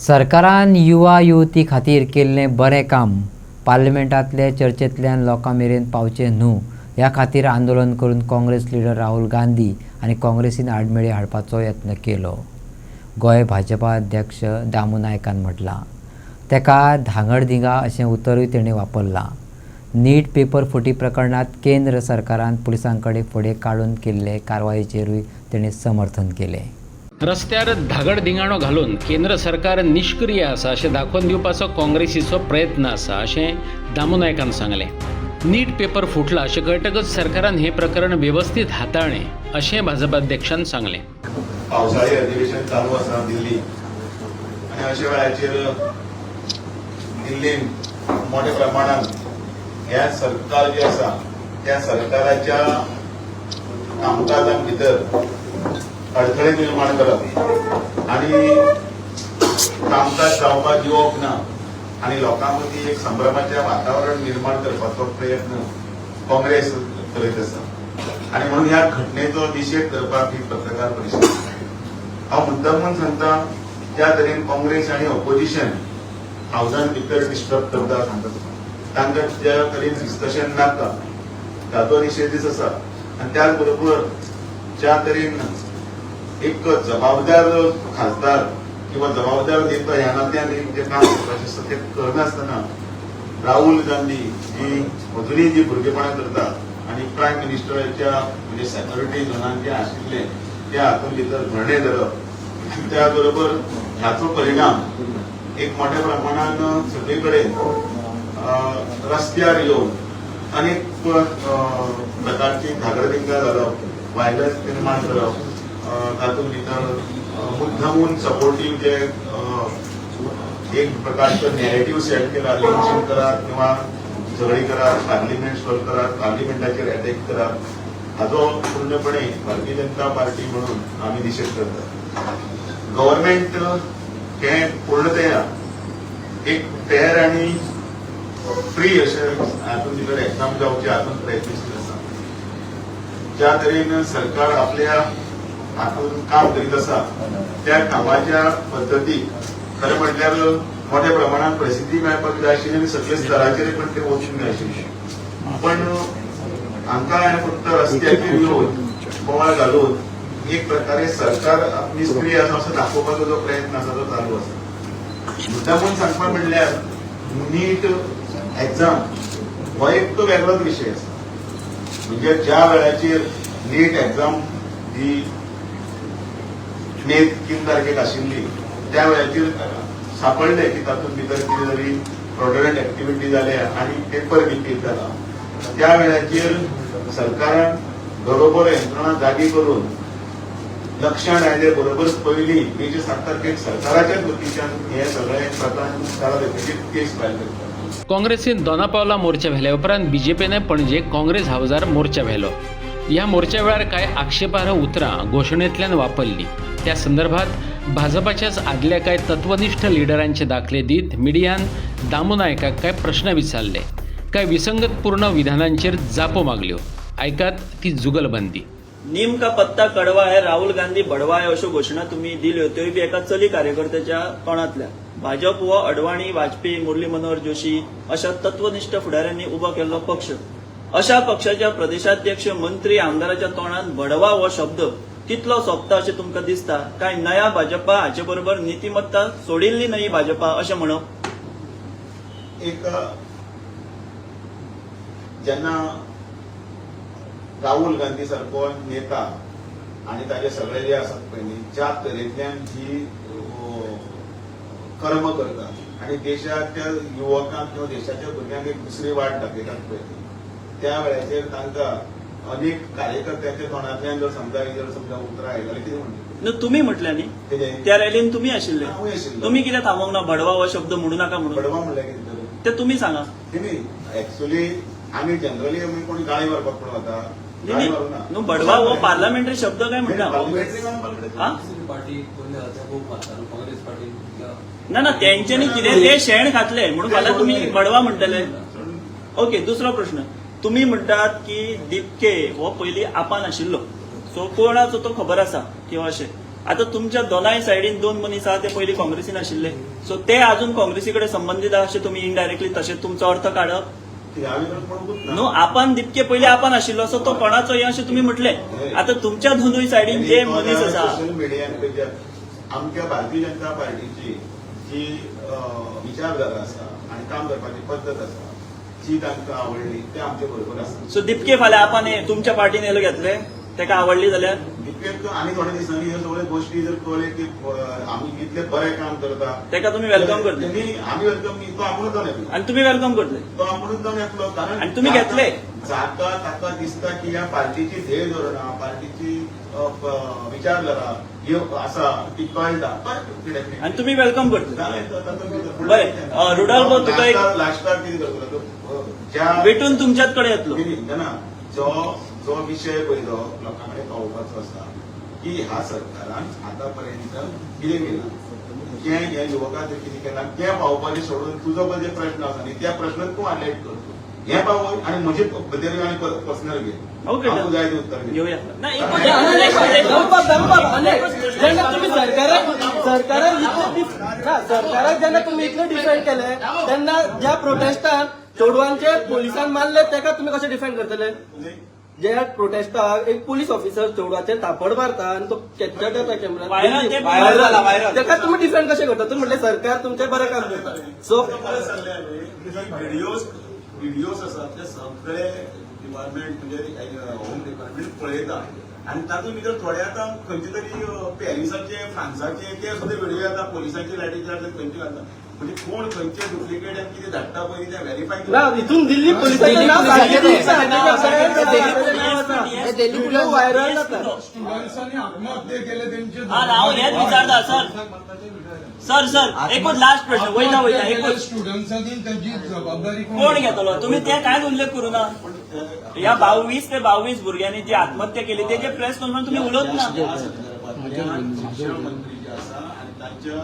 सरकारान युवा युवती खातीर केल्लें बरें काम पार्लिमेंटांतले चर्चेंतल्यान लोकां मेरेन पावचें न्हू ह्या खातीर आंदोलन करून काँग्रेस लीडर राहुल गांधी आनी काँग्रेसीन आडमेळी हाडपाचो यत्न केलो. गोंय भाजपा अध्यक्ष दामू नायकान म्हटलां. तेका धांगडधिंगा अशें उतरूय तेणें वापरलां. नीट पेपर फुटी प्रकरणांत केंद्र सरकारान पुलिसां कडेन फुडें काडून केल्ले कारवायेचेरूय तेणें समर्थन केलें. रस्त्यार धागड धिंगाणो घालून केंद्र सरकार निष्क्रिय आसा अशें दाखोवन दिवपाचो काँग्रेसीचो प्रयत्न आसा अशें दामू नायकान सांगलें. नीट पेपर फुटला अशें कळटकच सरकारान हें प्रकरण वेवस्थीत हाताळ्ळें अशें भाजप अध्यक्षान सांगलें. पावसाळी अधिवेशन चालू आसा दिल्ली आनी अशा वेळाचेर दिल्लीन मोठ्या प्रमाणात ह्या सरकार जे आसा त्या सरकाराच्या कामकाजां भितर अडथळे निर्माण करप आनी कामकाज जावपाक दिवप ना आनी लोकां मदीं एक संभ्रमाचें वातावरण निर्माण करपाचो प्रयत्न काँग्रेस करीत आसा आनी म्हणून ह्या घटनेचो निशेध करपाक ही पत्रकार परिशद. हांव मुद्दामून सांगता ज्या तरेन काँग्रेस आनी ऑपोजिशन हावजान भितर डिस्टर्ब करता तांकां ज्या तरेन डिस्कशन नाका ताचो निशेधच आसा. आनी त्याच बरोबर ज्या तरेन एक जबाबदार खासदार किंवा जबाबदार नेता ह्या नात्यान जे काम करपाचें आसता तें करनासतना राहुल गांधी जी अजुनूय जी भुरगेपणां करता आनी प्रायम मिनिस्टराच्या म्हणजे सेक्युरिटी झोनान जे आशिल्ले त्या हातूंत भितर भरणे धरप त्या बरोबर ह्याचो परिणाम एक मोठ्या प्रमाणान सगळे कडेन रस्त्यार येवन अनेक प्रकारची धागडधिंगा घालप वायलन्स निर्माण करप तातूंत भितर मुद्दामून सपोर्टीव जे एक प्रकारचो नॅरेटिव्ह सेट केला लिंचिंग करात किंवा झगडी करात पार्लिमेंट स्टॉल करात पार्लिमेंटाचेर अटॅक करात हाचो पूर्णपणे भारतीय जनता पार्टी म्हणून आमी निशेध करतात. गव्हर्नमेंट हे पूर्णतया एक फेअर आनी फ्री अशें हातूंत भितर एक्झाम जावचे हातूंत प्रयत्नशील आसा. ज्या तरेन सरकार आपल्या हातून काम करीत आसा त्या कामाच्या पद्दतीक खरें म्हटल्यार मोठ्या प्रमाणात प्रसिद्धी मेळपाक जाय आशिल्ली आनी सगळे स्तराचेर पण ते वचूंक जाय आशिल्ले. पण हांकां फक्त रस्त्याचेर येवन बोवाळ घालून एक प्रकारे सरकार निष्क्रिय आसा असो दाखोवपाचो जो प्रयत्न आसा तो चालू आसा. मुद्दामून सांगपाक म्हणल्यार नीट एक्झाम हो एक तो वेगळोच विशय आसा. म्हणजे ज्या वेळाचेर नीट एक्झाम ही मे 3 तारखेक आशिल्ली त्या वेळाचेर सापडले की तातूंत भितर कितें तरी फ्रॉडुलंट एक्टिविटी जाल्या आनी पेपर लिकेज जाला. त्या वेळाचेर सरकारान बरोबर यंत्रणा जागी करून लक्षण आयले बरोबर पयलीं मेचे 7 तारखेक सरकाराच्याच वतीच्यान हे सगळे प्रकरण केस फायल करतात. काँग्रेसीन दोनापावला मोर्चा व्हेल्या उपरांत बीजेपीने पणजे काँग्रेस हाऊसार मोर्चा व्हेलो. ह्या मोर्चा वेळार कांय आक्षेपार्ह उतरां घोशणेंतल्यान वापरलीं. त्या संदर्भात भाजपाच्याच आदल्या कांय तत्वनिष्ठ लिडरांचे दाखले दीत मिडियान दामू नायकाक कांय प्रश्न विचारले. कांय विसंगतपूर्ण विधानांचेर जापो मागल्यो. आयकात ती जुगलबंदी. नीम का पत्ता कडवा है राहुल गांधी बडवा है अश्यो घोशणा तुम्ही दिल्यो त्योय बी एका चली कार्यकर्त्याच्या तोंडातल्या. भाजप हो अडवाणी वाजपेयी मुरली मनोहर जोशी अशा तत्वनिष्ठ फुडाऱ्यांनी उबो केल्लो पक्ष. अशा पक्षाच्या प्रदेशाध्यक्ष मंत्री आमदाराच्या तोंडात बडवा हो शब्द कितलो सोंपता अशें तुमकां दिसता काय नया भाजपा हाचे बरोबर नितिमत्ता सोडिल्ली नवी भाजपा अशें म्हणप? एक जेन्ना राहुल गांधी सारको नेता आनी ताजे सगळे जे आसात पळय न्ही ज्या तरेंतल्यान जी कर्म करतात आनी देशाच्या युवकांक किंवा देशाच्या भुरग्यांक एक दुसरी वाट दाखयतात पळय त्या वेळाचेर तांकां अनेक कार्यकर्त्यांच्या तोंडांतल्यान जर समजा उतरां आयली जाल्यार कितें म्हणटलें? तुम्ही म्हटलें न्ही त्या रॅलीन तुम्ही आशिल्ले. तुम्ही कितें थांबोवंक ना बडवा हो शब्द म्हणू नाका म्हणून? बडवा म्हणल्यार कितें ते तुम्ही सांगा. न्ही एक्चुअली आमी जनरली आमी कोणी गाळी मारपाक पूण वता गाळी मारूना न्हू. बडवा हो पार्लमेंटरी शब्द काय म्हणटा? ना ना तेंच्यांनी कितें ते शेण घातले म्हणून फाल्यां तुम्ही बडवा म्हणटले. ओके. दुसरो प्रश्न. तुम्ही म्हणटात की दिपके हो पयलीं आपान आशिल्लो सो कोणाचो तो खबर आसा किंवा अशें आता तुमच्या दोनाय सायडीन दोन मनीस आहा ते पयलीं काँग्रेसीन आशिल्ले, सो ते अजून काँग्रेसी कडेन संबंधीत आहा अशें तुमी इनडायरेक्टली तशें तुमचो अर्थ काडप ह्या विरोध म्हणूंकूच ना. न्हू. आपण तितके पयलीं आपण आशिल्लो असो तो कोणाचो हे अशें तुमी म्हटले. आता तुमच्या दोनूय सायडीन जे मनीस आसा सोशल मिडियान पळयल्यार आमच्या भारतीय जनता पार्टीची जी विचारधारा आसा आणि काम करपाची पद्दत आसा जी तांकां आवडली ते आमचे बरोबर आसा. सो दिपके फाल्यां आपण हे तुमच्या पार्टीन येलो घेतले तेका आवडली जाल्यार दिपकेक आनी थोड्या दिसांनी ह्यो सगळ्यो गोश्टी जर कळले की आमी इतले बरें काम करता तेका तुमी वेलकम करतले आमी वेलकम तो आपुणूच जावन येतलो. आणि तुम्ही वेलकम करतले. तो आपुणूच जावन येतलो कारण आणि तुम्ही घेतले. जाता ताका दिसता की ह्या पार्टीची ध्येय धोरणां पार्टीची विचारधारा ह्यो आसा ती कळटा आणि तुम्ही वेलकम करतले. बरें बरें. रुडाल्फो, तुका एक लास्टाक कितें करतलो ज्या भेटून तुमच्याच कडेन येतलो. ना जो विशय पयलो लोकां कडेन पावोवपाचो आसा की ह्या सरकारान आतापर्यंत कितें केलां ह्या युवकांचेर कितें केलां तें पावोवपाचें सोडून तुजो पळय जे प्रश्न आसा न्ही त्या प्रश्नाक तूं हायलायट कर हें पावय आनी म्हजे भितर आनी पर्सनल घे ओके. हांव जाय तें उत्तर घे. घेवया. ना, एक जेन्ना तुम्ही सरकाराक जेन्ना तुम्ही इतले डिफेंड केले तेन्ना ज्या प्रोटेस्टान चेडवांचे पोलिसान मारले तेका तुम्ही कशे डिफेंड करतले? ज्या प्रोटेस्टाक एक पुलीस ऑफिसर चेडवाचेर थापड मारता आणि तो कॅप्चर करता व्हायरल ते कॅमेरा तेका तुम्ही डिफेंड कशे करता? तुम्ही म्हटले सरकार तुमचे बरें काम करता. सो व्हिडिओज आसात ते सगळे डिपार्टमेंट म्हणजे होम डिपार्टमेंट पळयता आणि तातूंत भितर थोडे आतां खंयचे तरी पॅरिसाचे फ्रांसाचे ते सुद्धा व्हिडिओ येता पोलिसांची लाठीचार्ज खंयचे घालता म्हणजे कोण खंयचे डुप्लिकेट आनी कितें धाडटा पळय ते व्हेरीफाय ना इथून दिल्ली पोलिसांचे नाव व्हायरल जाता. स्टुडंट्सांनी आत्महत्या केले त्यांचे हांव हेच विचारता. सर एकूच लास्ट प्रश्न वयता एकूच स्टुडंट्सांनी त्याची जबाबदारी कोण घेतलो? तुम्ही ते कांयच उल्लेख करू ना. या 22 ते 22 भुरग्यांनी जी आत्महत्या केली तेजे प्रेस कॉन्फरन्स तुम्ही उलवत ना. शिक्षण मंत्री जे आसा आणि तांच्या